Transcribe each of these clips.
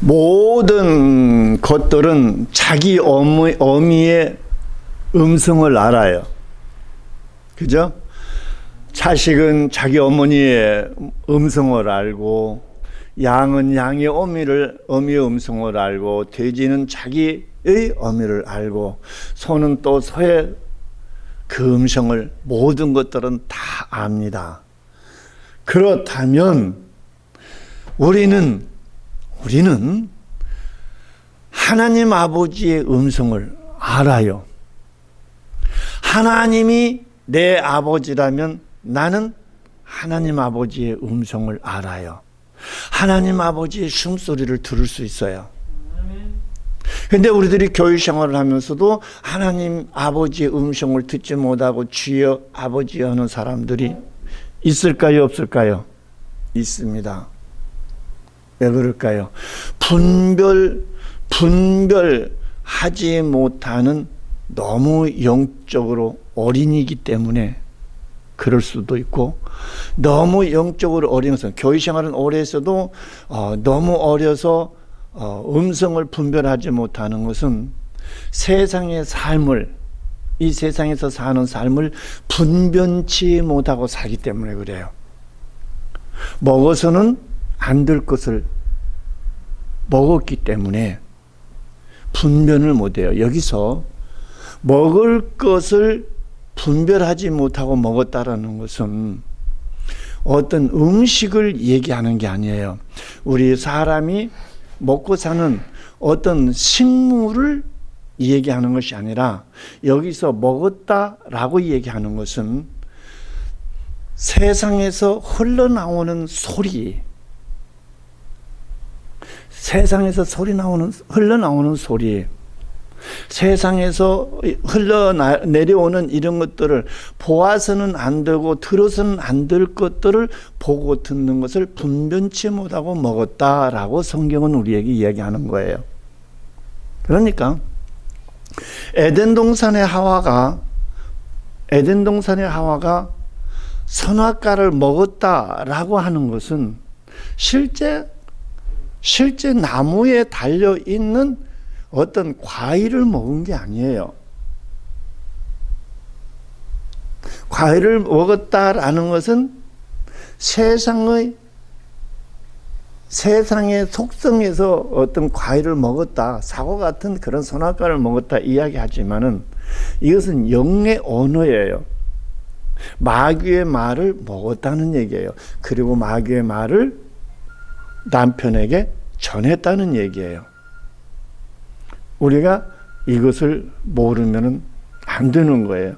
모든 것들은 자기 어미의 음성을 알아요. 그죠? 자식은 자기 어머니의 음성을 알고, 양은 양의 어미의 음성을 알고, 돼지는 자기의 어미를 알고, 소는 또 소의 그 음성을, 모든 것들은 다 압니다. 그렇다면 우리는 하나님 아버지의 음성을 알아요. 하나님이 내 아버지라면 나는 하나님 아버지의 음성을 알아요. 하나님 아버지의 숨소리를 들을 수 있어요. 근데 우리들이 교회 생활을 하면서도 하나님 아버지의 음성을 듣지 못하고 주여 아버지 하는 사람들이 있을까요, 없을까요? 있습니다. 왜 그럴까요? 분별하지 못하는, 너무 영적으로 어린이기 때문에 그럴 수도 있고, 너무 영적으로 어린 것은, 교회 생활은 오래 했어도 너무 어려서 음성을 분별하지 못하는 것은 세상의 삶을, 이 세상에서 사는 삶을 분변치 못하고 살기 때문에 그래요. 먹어서는 안 될 것을 먹었기 때문에 분변을 못해요. 여기서 먹을 것을 분별하지 못하고 먹었다라는 것은 어떤 음식을 얘기하는 게 아니에요. 우리 사람이 먹고 사는 어떤 식물을 얘기하는 것이 아니라, 여기서 먹었다라고 얘기하는 것은 세상에서 흘러나오는 소리, 세상에서 흘러나오는 소리, 세상에서 흘러내려오는 이런 것들을 보아서는 안 되고 들어서는 안 될 것들을 보고 듣는 것을 분변치 못하고 먹었다라고 성경은 우리에게 이야기하는 거예요. 그러니까 에덴 동산의 하와가 선악과를 먹었다라고 하는 것은 실제 나무에 달려있는 어떤 과일을 먹은 게 아니에요. 과일을 먹었다라는 것은 세상의 속성에서 어떤 과일을 먹었다, 사과 같은 그런 선악과를 먹었다 이야기하지만은, 이것은 영의 언어예요. 마귀의 말을 먹었다는 얘기예요. 그리고 마귀의 말을 남편에게 전했다는 얘기예요. 우리가 이것을 모르면 안 되는 거예요.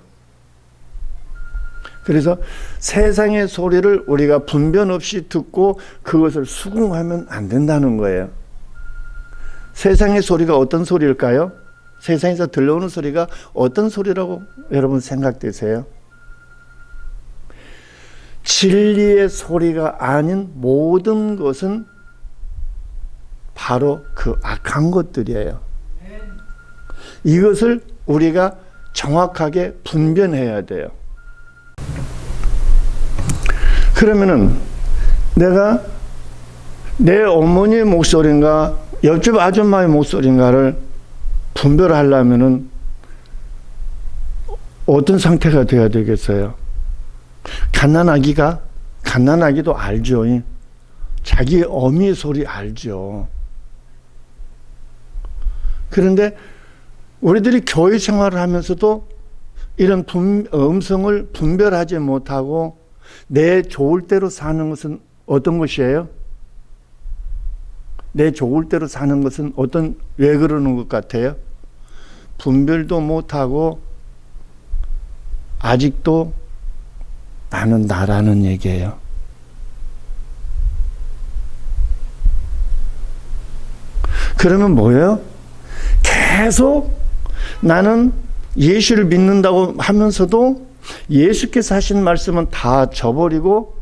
그래서 세상의 소리를 우리가 분변 없이 듣고 그것을 수긍하면 안 된다는 거예요. 세상의 소리가 어떤 소리일까요? 세상에서 들려오는 소리가 어떤 소리라고 여러분 생각되세요? 진리의 소리가 아닌 모든 것은 바로 그 악한 것들이에요. 이것을 우리가 정확하게 분별해야 돼요. 그러면은 내가 내 어머니의 목소리인가 옆집 아줌마의 목소리인가를 분별하려면은 어떤 상태가 돼야 되겠어요? 갓난아기도 알죠. 자기 어미의 소리 알죠. 그런데 우리들이 교회 생활을 하면서도 이런 음성을 분별하지 못하고 내 좋을 대로 사는 것은 어떤 것이에요? 내 좋을 대로 사는 것은 왜 그러는 것 같아요? 분별도 못하고 아직도 나는 나라는 얘기예요. 그러면 뭐예요? 계속 나는 예수를 믿는다고 하면서도 예수께서 하신 말씀은 다 저버리고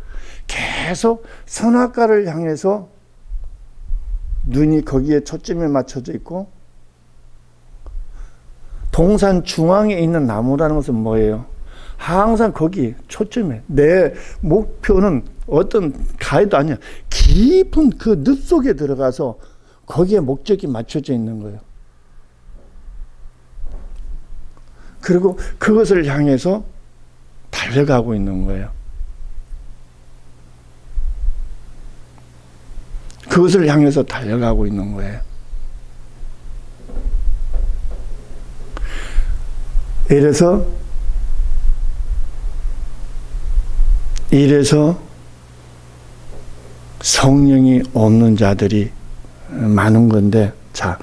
계속 선악과를 향해서 눈이 거기에 초점에 맞춰져 있고, 동산 중앙에 있는 나무라는 것은 뭐예요? 항상 거기 초점에, 내 목표는 어떤 가해도 아니야. 깊은 그 늪 속에 들어가서 거기에 목적이 맞춰져 있는 거예요. 그리고 그것을 향해서 달려가고 있는 거예요. 그것을 향해서 달려가고 있는 거예요. 이래서 성령이 없는 자들이 많은 건데, 자,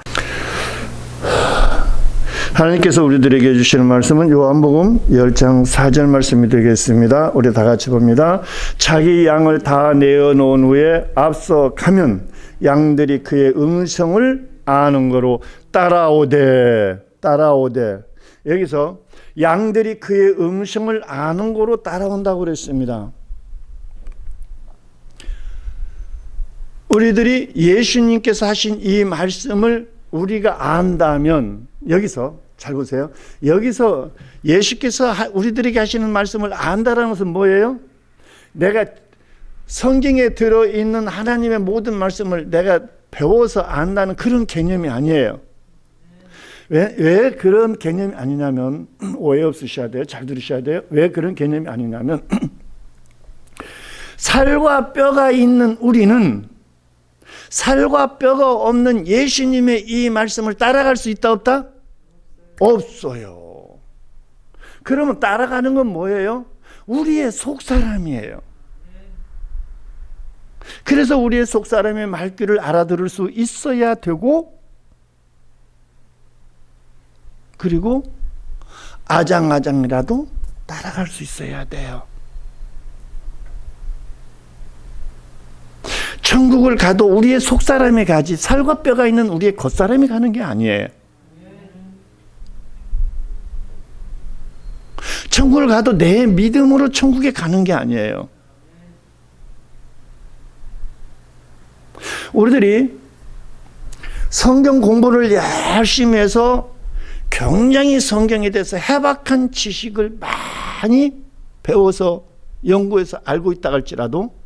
하나님께서 우리들에게 주시는 말씀은 요한복음 10장 4절 말씀이 되겠습니다. 우리 다 같이 봅니다. 자기 양을 다 내어놓은 후에 앞서 가면 양들이 그의 음성을 아는 거로 따라오되. 여기서 양들이 그의 음성을 아는 거로 따라온다고 그랬습니다. 우리들이 예수님께서 하신 이 말씀을 우리가 안다면, 여기서 잘 보세요. 여기서 예수께서 우리들에게 하시는 말씀을 안다라는 것은 뭐예요? 내가 성경에 들어있는 하나님의 모든 말씀을 내가 배워서 안다는 그런 개념이 아니에요. 왜 그런 개념이 아니냐면, 오해 없으셔야 돼요. 잘 들으셔야 돼요. 왜 그런 개념이 아니냐면, 살과 뼈가 있는 우리는 살과 뼈가 없는 예수님의 이 말씀을 따라갈 수 있다 없다? 없어요. 그러면 따라가는 건 뭐예요? 우리의 속사람이에요. 그래서 우리의 속사람의 말귀를 알아들을 수 있어야 되고, 그리고 아장아장이라도 따라갈 수 있어야 돼요. 천국을 가도 우리의 속사람이 가지 살과 뼈가 있는 우리의 겉사람이 가는 게 아니에요. 천국을 가도 내 믿음으로 천국에 가는 게 아니에요. 우리들이 성경 공부를 열심히 해서 굉장히 성경에 대해서 해박한 지식을 많이 배워서 연구해서 알고 있다 할지라도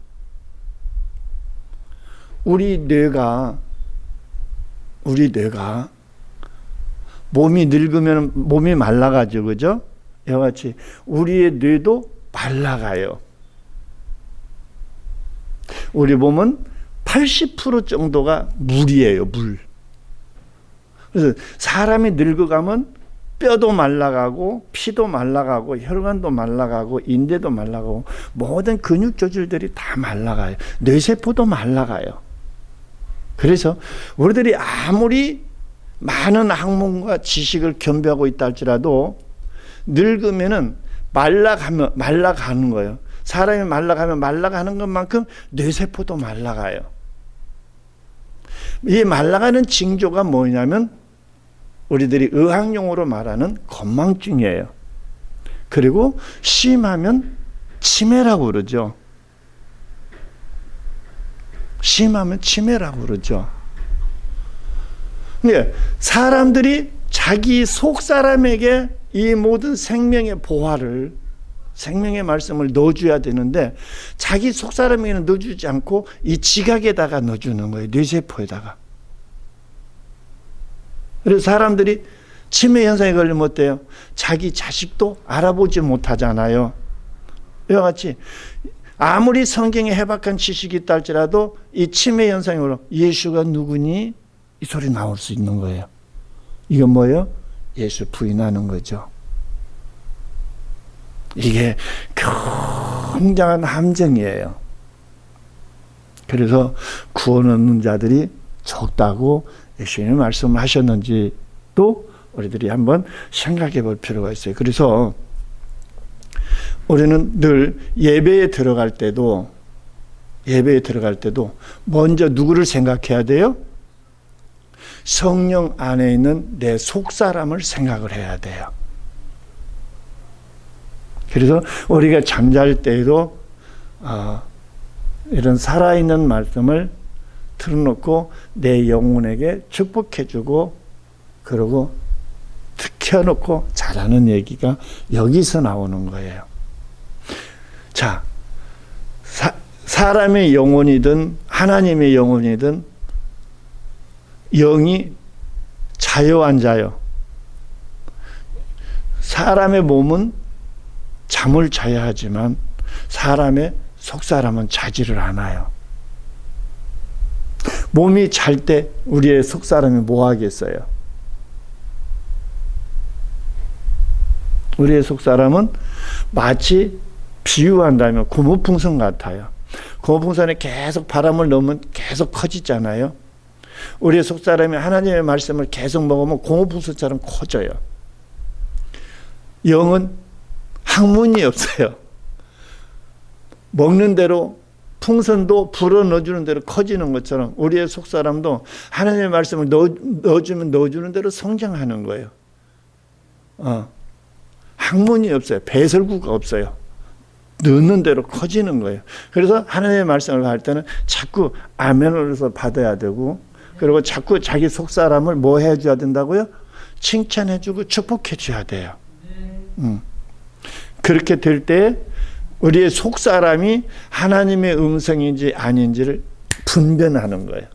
우리 뇌가 몸이 늙으면 몸이 말라가죠. 그죠? 이와 같이 우리의 뇌도 말라가요. 우리 몸은 80% 정도가 물이에요. 물. 그래서 사람이 늙어가면 뼈도 말라가고 피도 말라가고 혈관도 말라가고 인대도 말라가고 모든 근육 조직들이 다 말라가요. 뇌세포도 말라가요. 그래서 우리들이 아무리 많은 학문과 지식을 겸비하고 있다 할지라도 늙으면은 말라가는 거예요. 사람이 말라가면 말라가는 것만큼 뇌세포도 말라가요. 이 말라가는 징조가 뭐냐면 우리들이 의학용어로 말하는 건망증이에요. 그리고 심하면 치매라고 그러죠. 심하면 치매라고 그러죠. 근데 사람들이 자기 속사람에게 이 모든 생명의 보화를, 생명의 말씀을 넣어줘야 되는데 자기 속사람에게는 넣어주지 않고 이 지각에다가 넣어주는 거예요. 뇌세포에다가. 그래서 사람들이 치매 현상에 걸리면 어때요? 자기 자식도 알아보지 못하잖아요. 이와 같이 아무리 성경에 해박한 지식이 있다 할지라도 이 치매 현상으로 예수가 누구니? 이 소리 나올 수 있는 거예요. 이건 뭐예요? 예수 부인하는 거죠. 이게 굉장한 함정이에요. 그래서 구원 얻는 자들이 적다고 예수님이 말씀하셨는지도 우리들이 한번 생각해 볼 필요가 있어요. 그래서 우리는 늘 예배에 들어갈 때도 먼저 누구를 생각해야 돼요? 성령 안에 있는 내 속사람을 생각을 해야 돼요. 그래서 우리가 잠잘 때에도 이런 살아있는 말씀을 틀어놓고 내 영혼에게 축복해주고 그러고 켜놓고 잘하는 얘기가 여기서 나오는 거예요. 자, 사람의 영혼이든 하나님의 영혼이든 영이 자요 안 자요? 사람의 몸은 잠을 자야 하지만 사람의 속사람은 자지를 않아요. 몸이 잘 때 우리의 속사람이 뭐 하겠어요? 우리의 속사람은 마치 비유한다면 고무풍선 같아요. 고무풍선에 계속 바람을 넣으면 계속 커지잖아요. 우리의 속사람이 하나님의 말씀을 계속 먹으면 고무풍선처럼 커져요. 영은 학문이 없어요. 먹는 대로 풍선도 불어 넣어주는 대로 커지는 것처럼 우리의 속사람도 하나님의 말씀을 넣어주면 넣어주는 대로 성장하는 거예요. 학문이 없어요. 배설구가 없어요. 넣는 대로 커지는 거예요. 그래서 하나님의 말씀을 할 때는 자꾸 아멘으로서 받아야 되고, 그리고 자꾸 자기 속사람을 뭐 해줘야 된다고요? 칭찬해주고 축복해줘야 돼요. 그렇게 될 때 우리의 속사람이 하나님의 음성인지 아닌지를 분별하는 거예요.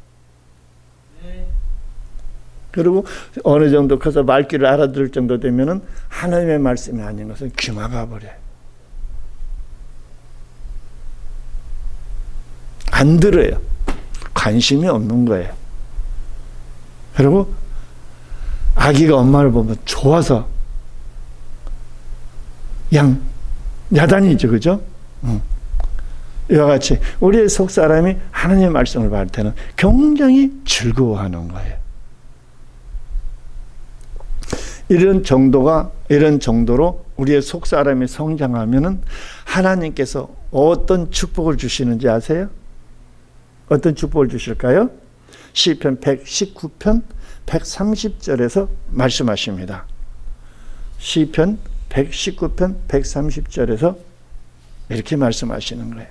그리고 어느 정도 커서 말귀를 알아들을 정도 되면은 하나님의 말씀이 아닌 것은 귀 막아버려요. 안 들어요. 관심이 없는 거예요. 그리고 아기가 엄마를 보면 좋아서 야단이죠, 그죠? 이와 같이 우리의 속사람이 하나님의 말씀을 받을 때는 굉장히 즐거워하는 거예요. 이런 정도로 우리의 속사람이 성장하면은 하나님께서 어떤 축복을 주시는지 아세요? 어떤 축복을 주실까요? 시편 119편 130절에서 말씀하십니다. 시편 119편 130절에서 이렇게 말씀하시는 거예요.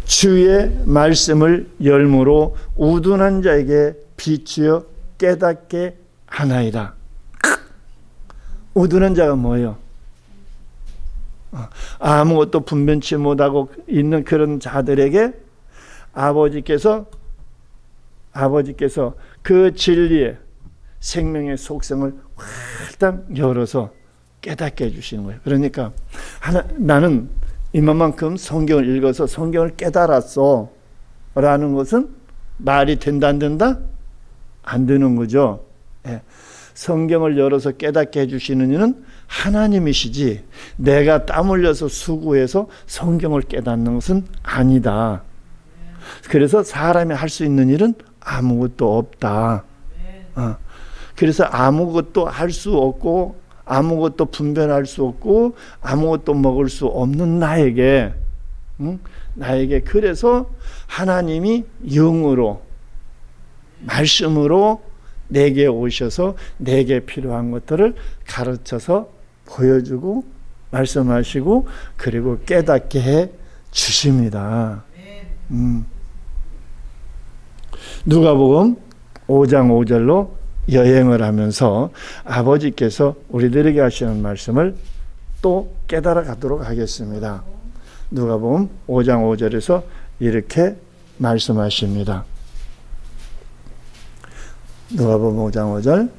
주의 말씀을 열무로 우둔한 자에게 비추어 깨닫게 하나이다. 우둔한 자가 뭐예요? 아무것도 분변치 못하고 있는 그런 자들에게 아버지께서 그 진리의 생명의 속성을 활짝 열어서 깨닫게 해주시는 거예요. 그러니까 나는 이만큼 성경을 읽어서 성경을 깨달았어 라는 것은 말이 된다 안 된다? 안 되는 거죠. 예. 성경을 열어서 깨닫게 해주시는 이는 하나님이시지 내가 땀 흘려서 수고해서 성경을 깨닫는 것은 아니다. 그래서 사람이 할 수 있는 일은 아무것도 없다. 그래서 아무것도 할 수 없고 아무것도 분별할 수 없고 아무것도 먹을 수 없는 나에게 그래서 하나님이 영으로 말씀으로 내게 오셔서 내게 필요한 것들을 가르쳐서 보여주고 말씀하시고 그리고 깨닫게 해 주십니다. 누가복음 5장 5절로 여행을 하면서 아버지께서 우리들에게 하시는 말씀을 또 깨달아 가도록 하겠습니다. 누가복음 5장 5절에서 이렇게 말씀하십니다. 누가복음 5장 5절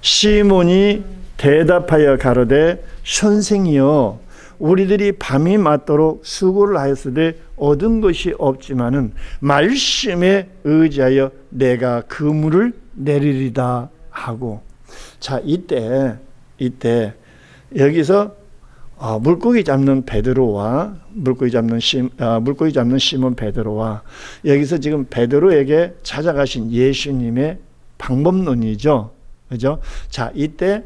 시몬이 대답하여 가로되 선생이여 우리들이 밤이 맞도록 수고를 하였으되 얻은 것이 없지만은 말씀에 의지하여 내가 그물을 내리리다 하고. 자, 이때 여기서 물고기 잡는 베드로와 물고기 잡는 시몬 베드로와 여기서 지금 베드로에게 찾아가신 예수님의 방법론이죠. 그죠? 자, 이때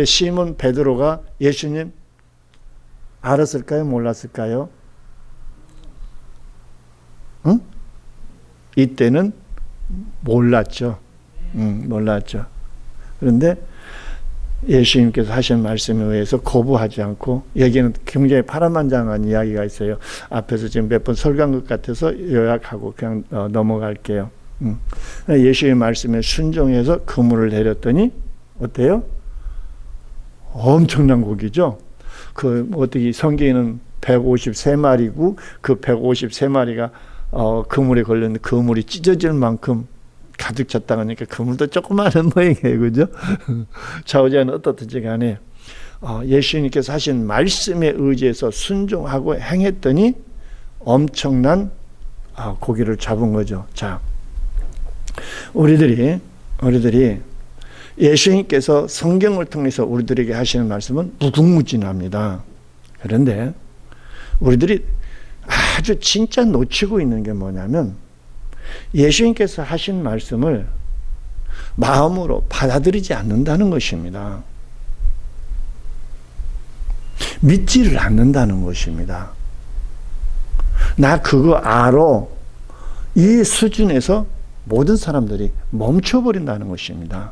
시몬 베드로가 예수님 알았을까요? 몰랐을까요? 응? 이때는 몰랐죠. 몰랐죠. 그런데 예수님께서 하신 말씀에 의해서 거부하지 않고, 여기는 굉장히 파란만장한 이야기가 있어요. 앞에서 지금 몇 번 설교한 것 같아서 요약하고 그냥 넘어갈게요. 예수의 말씀에 순종해서 그물을 내렸더니 어때요? 엄청난 고기죠. 어떻게 성경에는 153마리고 그 153마리가 그물에 걸렸는데 그물이 찢어질 만큼 가득 찼다고 하니까 그물도 조그마한 모양이에요. 그죠? 좌우지간에 어떻든지 간에 예수님께서 하신 말씀에 의지해서 순종하고 행했더니 엄청난 고기를 잡은 거죠. 자, 우리들이 예수님께서 성경을 통해서 우리들에게 하시는 말씀은 무궁무진합니다. 그런데 우리들이 아주 진짜 놓치고 있는 게 뭐냐면 예수님께서 하신 말씀을 마음으로 받아들이지 않는다는 것입니다. 믿지를 않는다는 것입니다. 나 그거 알아. 이 수준에서 모든 사람들이 멈춰버린다는 것입니다.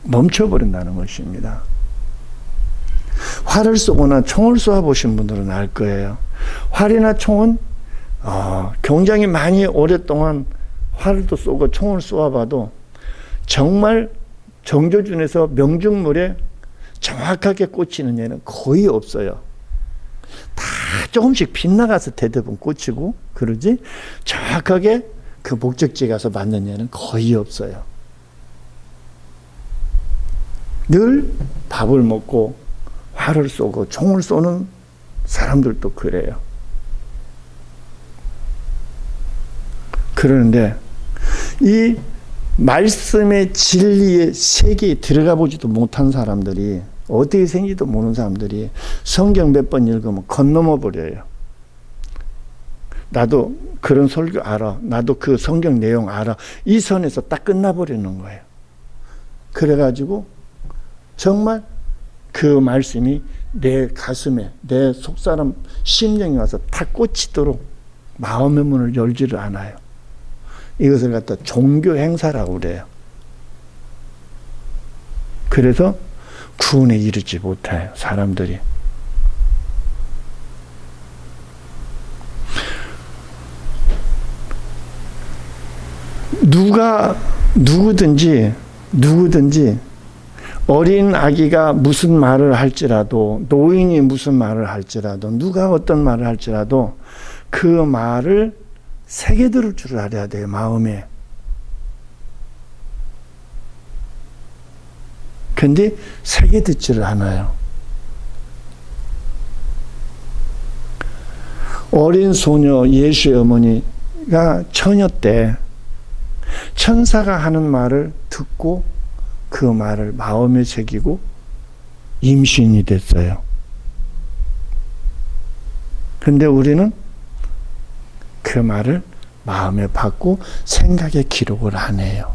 멈춰버린다는 것입니다. 활을 쏘거나 총을 쏘아보신 분들은 알 거예요. 활이나 총은 굉장히 많이 오랫동안 활도 쏘고 총을 쏘아봐도 정말 정조준에서 명중물에 정확하게 꽂히는 예는 거의 없어요. 다 조금씩 빗나가서 대부분 꽂히고 그러지 정확하게 그 목적지에 가서 맞는 예는 거의 없어요. 늘 밥을 먹고 활을 쏘고 총을 쏘는 사람들도 그래요. 그러는데 이 말씀의 진리의 세계에 들어가 보지도 못한 사람들이, 어떻게 생기도 모르는 사람들이 성경 몇 번 읽으면 건너머 버려요. 나도 그런 설교 알아. 나도 그 성경 내용 알아. 이 선에서 딱 끝나버리는 거예요. 그래가지고 정말 그 말씀이 내 가슴에, 내 속사람 심령에 와서 탁 꽂히도록 마음의 문을 열지를 않아요. 이것을 갖다 종교 행사라고 그래요. 그래서 구원에 이르지 못해요, 사람들이. 누구든지 어린 아기가 무슨 말을 할지라도, 노인이 무슨 말을 할지라도, 누가 어떤 말을 할지라도 그 말을 새겨들을 줄 알아야 돼요, 마음에. 근데 새겨듣지를 않아요. 어린 소녀 예수의 어머니가 처녀 때 천사가 하는 말을 듣고 그 말을 마음에 새기고 임신이 됐어요. 근데 우리는 그 말을 마음에 받고 생각에 기록을 안 해요.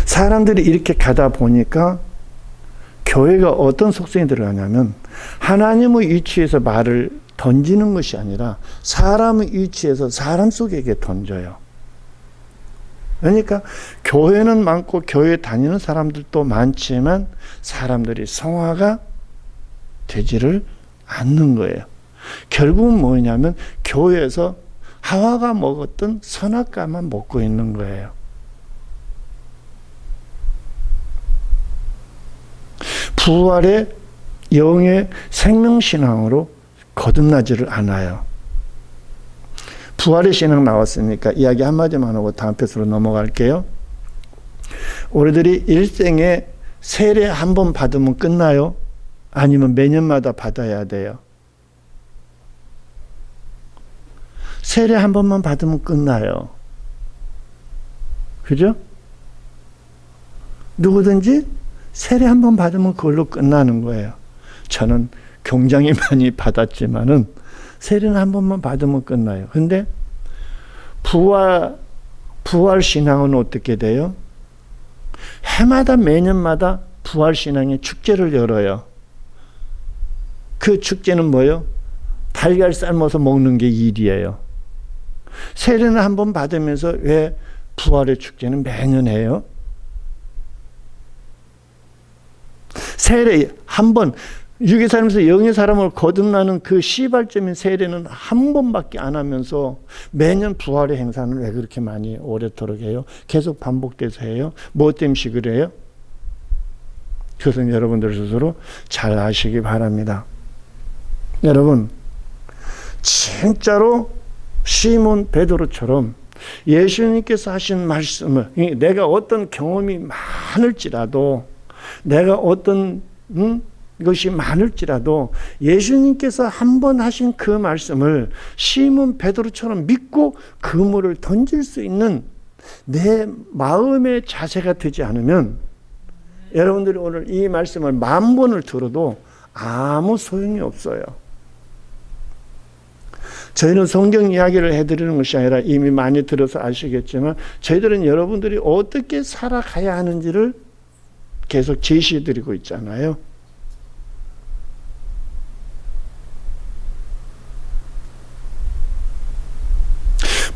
사람들이 이렇게 가다 보니까 교회가 어떤 속성이 들어가냐면 하나님의 위치에서 말을 던지는 것이 아니라 사람의 위치에서 사람 속에게 던져요. 그러니까 교회는 많고 교회 다니는 사람들도 많지만 사람들이 성화가 되지를 않는 거예요. 결국은 뭐냐면 교회에서 하와가 먹었던 선악과만 먹고 있는 거예요. 부활의 영의 생명신앙으로 거듭나지를 않아요. 부활의 신앙 나왔으니까 이야기 한마디만 하고 다음 패스로 넘어갈게요. 우리들이 일생에 세례 한 번 받으면 끝나요? 아니면 매년마다 받아야 돼요? 세례 한 번만 받으면 끝나요. 그죠? 누구든지 세례 한 번 받으면 그걸로 끝나는 거예요. 저는 굉장히 많이 받았지만은 세례는 한 번만 받으면 끝나요. 근데 부활 신앙은 어떻게 돼요? 해마다 매년마다 부활 신앙의 축제를 열어요. 그 축제는 뭐예요? 달걀 삶아서 먹는 게 일이에요. 세례는 한 번 받으면서 왜 부활의 축제는 매년 해요? 세례 한 번, 육의 살면서 영의 사람을 거듭나는 그 시발점인 세례는 한 번밖에 안 하면서 매년 부활의 행사는 왜 그렇게 많이 오래도록 해요? 계속 반복돼서 해요? 뭐 때문에 그래요? 그것은 여러분들 스스로 잘 아시기 바랍니다. 여러분, 진짜로 시몬 베드로처럼 예수님께서 하신 말씀을, 내가 어떤 경험이 많을지라도, 내가 어떤 것이 많을지라도 예수님께서 한번 하신 그 말씀을 시몬 베드로처럼 믿고 그물을 던질 수 있는 내 마음의 자세가 되지 않으면 여러분들이 오늘 이 말씀을 10,000번을 들어도 아무 소용이 없어요. 저희는 성경 이야기를 해드리는 것이 아니라 이미 많이 들어서 아시겠지만 저희들은 여러분들이 어떻게 살아가야 하는지를 계속 제시해드리고 있잖아요.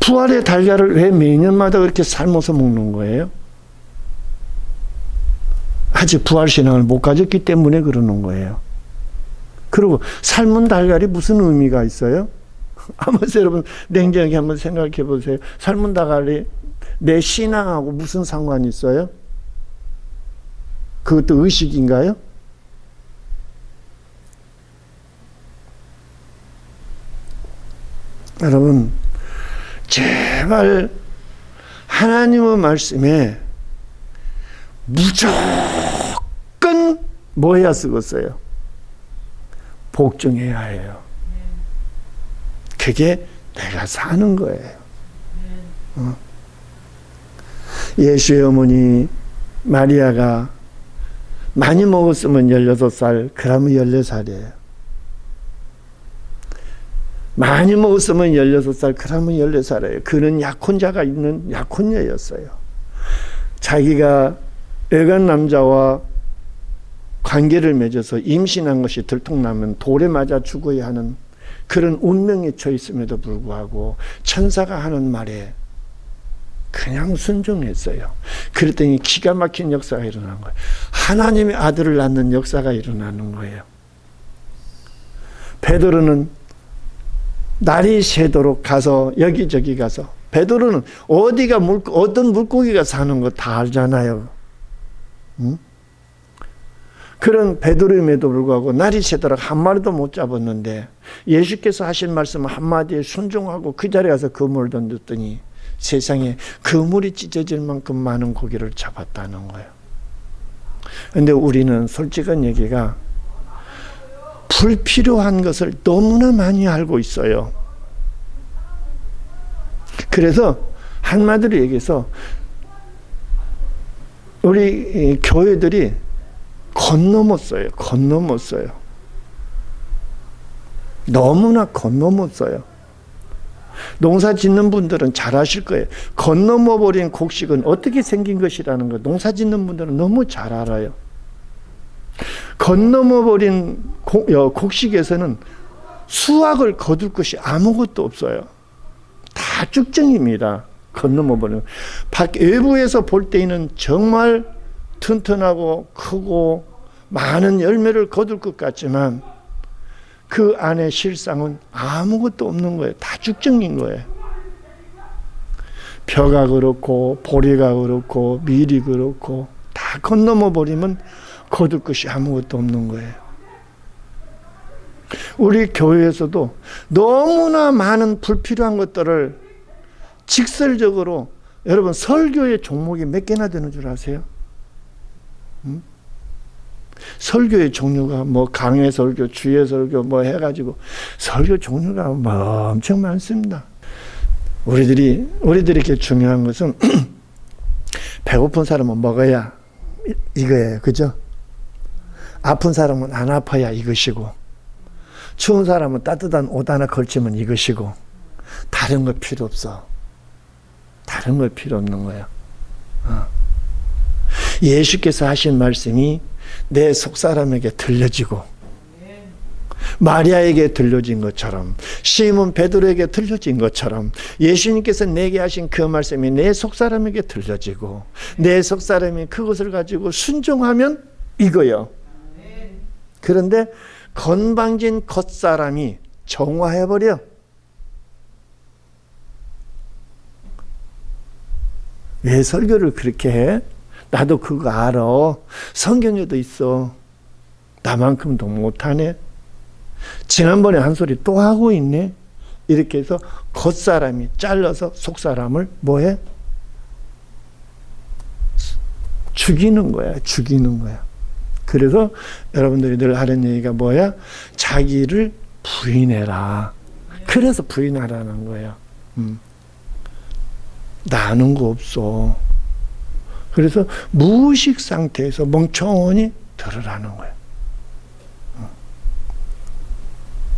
부활의 달걀을 왜 매년마다 그렇게 삶아서 먹는 거예요? 아직 부활신앙을 못 가졌기 때문에 그러는 거예요. 그리고 삶은 달걀이 무슨 의미가 있어요? 한번 여러분 냉정하게 한번 생각해 보세요. 삶은 달걀이 내 신앙하고 무슨 상관이 있어요? 그것도 의식인가요? 여러분 제발 하나님의 말씀에 무조건 뭐 해야 쓰겠어요? 복종해야 해요. 그게 내가 사는 거예요. 예수의 어머니 마리아가 많이 먹었으면 16살, 그러면 14살이에요. 많이 먹었으면 16살, 그러면 14살이에요. 그는 약혼자가 있는 약혼녀였어요. 자기가 외간 남자와 관계를 맺어서 임신한 것이 들통나면 돌에 맞아 죽어야 하는 그런 운명에 처해 있음에도 불구하고 천사가 하는 말에 그냥 순종했어요. 그랬더니 기가 막힌 역사가 일어난 거예요. 하나님의 아들을 낳는 역사가 일어나는 거예요. 베드로는 날이 새도록 가서 여기저기 가서, 베드로는 어디가 어떤 물고기가 사는 거 다 알잖아요. 그런 베드로임에도 불구하고 날이 새도록 한 마리도 못 잡았는데 예수께서 하신 말씀 한마디에 순종하고 그 자리에 가서 그물을 던졌더니 세상에 그물이 찢어질 만큼 많은 고기를 잡았다는 거예요. 그런데 우리는 솔직한 얘기가 불필요한 것을 너무나 많이 알고 있어요. 그래서 한마디로 얘기해서 우리 교회들이 건너먹었어요. 너무나 건너먹었어요. 농사 짓는 분들은 잘 아실 거예요. 건너먹어버린 곡식은 어떻게 생긴 것이라는 거 농사 짓는 분들은 너무 잘 알아요. 건너먹어버린 곡식에서는 수확을 거둘 것이 아무것도 없어요. 다 쭉정입니다. 건너먹어버리는. 외부에서 볼 때에는 정말 튼튼하고 크고 많은 열매를 거둘 것 같지만 그 안에 실상은 아무것도 없는 거예요. 다 쭉정인 거예요. 벼가 그렇고 보리가 그렇고 밀이 그렇고 다 건너머 버리면 거둘 것이 아무것도 없는 거예요. 우리 교회에서도 너무나 많은 불필요한 것들을 직설적으로, 여러분 설교의 종목이 몇 개나 되는 줄 아세요? 설교의 종류가 뭐 강해 설교, 주의 설교 뭐 해가지고 설교 종류가 뭐 엄청 많습니다. 우리들에게 중요한 것은 배고픈 사람은 먹어야 이거예요. 그죠? 아픈 사람은 안 아파야 이것이고, 추운 사람은 따뜻한 옷 하나 걸치면 이것이고, 다른 거 필요 없어. 다른 거 필요 없는 거야. 예수께서 하신 말씀이 내 속사람에게 들려지고 마리아에게 들려진 것처럼, 시몬 베드로에게 들려진 것처럼 예수님께서 내게 하신 그 말씀이 내 속사람에게 들려지고 내 속사람이 그것을 가지고 순종하면 이거요. 그런데 건방진 겉사람이 정화해버려. 왜 설교를 그렇게 해? 나도 그거 알아. 성경에도 있어. 나만큼도 못하네. 지난번에 한 소리 또 하고 있네. 이렇게 해서 겉사람이 잘라서 속사람을 뭐해? 죽이는 거야. 죽이는 거야. 그래서 여러분들이 늘 하는 얘기가 뭐야? 자기를 부인해라. 그래서 부인하라는 거예요. 나는 거 없어. 그래서 무의식 상태에서 멍청하니 들으라는 거예요.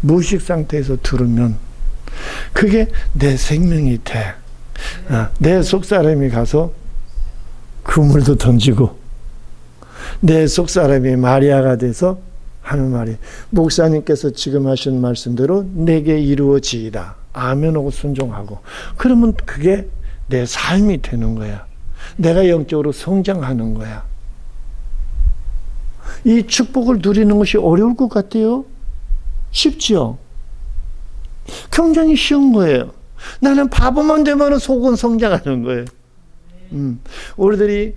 무의식 상태에서 들으면 그게 내 생명이 돼. 내 속사람이 가서 그물도 던지고 내 속사람이 마리아가 돼서 하는 말이 목사님께서 지금 하신 말씀대로 내게 이루어지이다. 아멘하고 순종하고 그러면 그게 내 삶이 되는 거야. 내가 영적으로 성장하는 거야. 이 축복을 누리는 것이 어려울 것 같아요? 쉽지요? 굉장히 쉬운 거예요. 나는 바보만 되면 속은 성장하는 거예요. 우리들이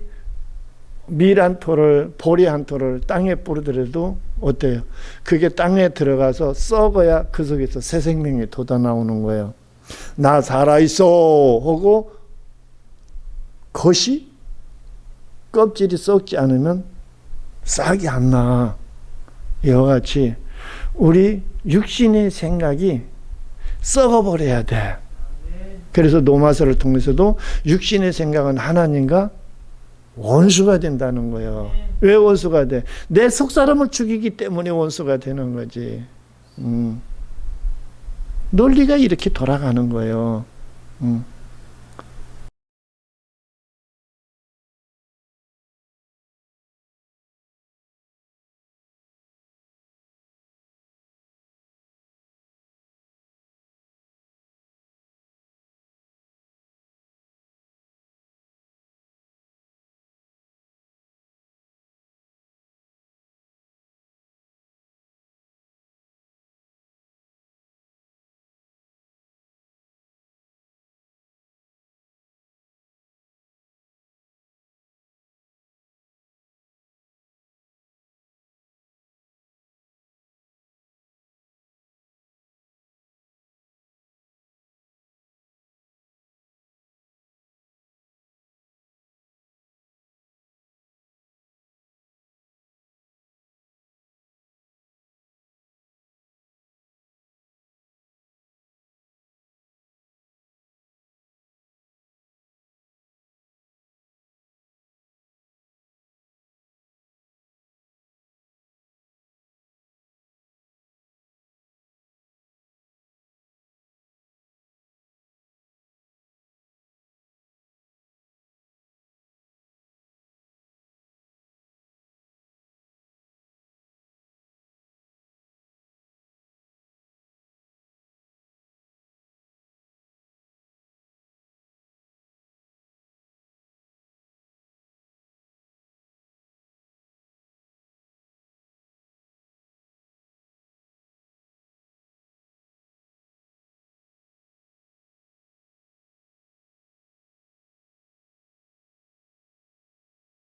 밀 한 톨을, 보리 한 톨을 땅에 뿌리더라도 어때요? 그게 땅에 들어가서 썩어야 그 속에서 새 생명이 돋아나오는 거예요. 나 살아있어 하고 겉이 껍질이 썩지 않으면 싹이 안 나. 이와 같이 우리 육신의 생각이 썩어버려야 돼. 그래서 노마서를 통해서도 육신의 생각은 하나님과 원수가 된다는 거예요. 왜 원수가 돼? 내 속사람을 죽이기 때문에 원수가 되는 거지. 논리가 이렇게 돌아가는 거예요.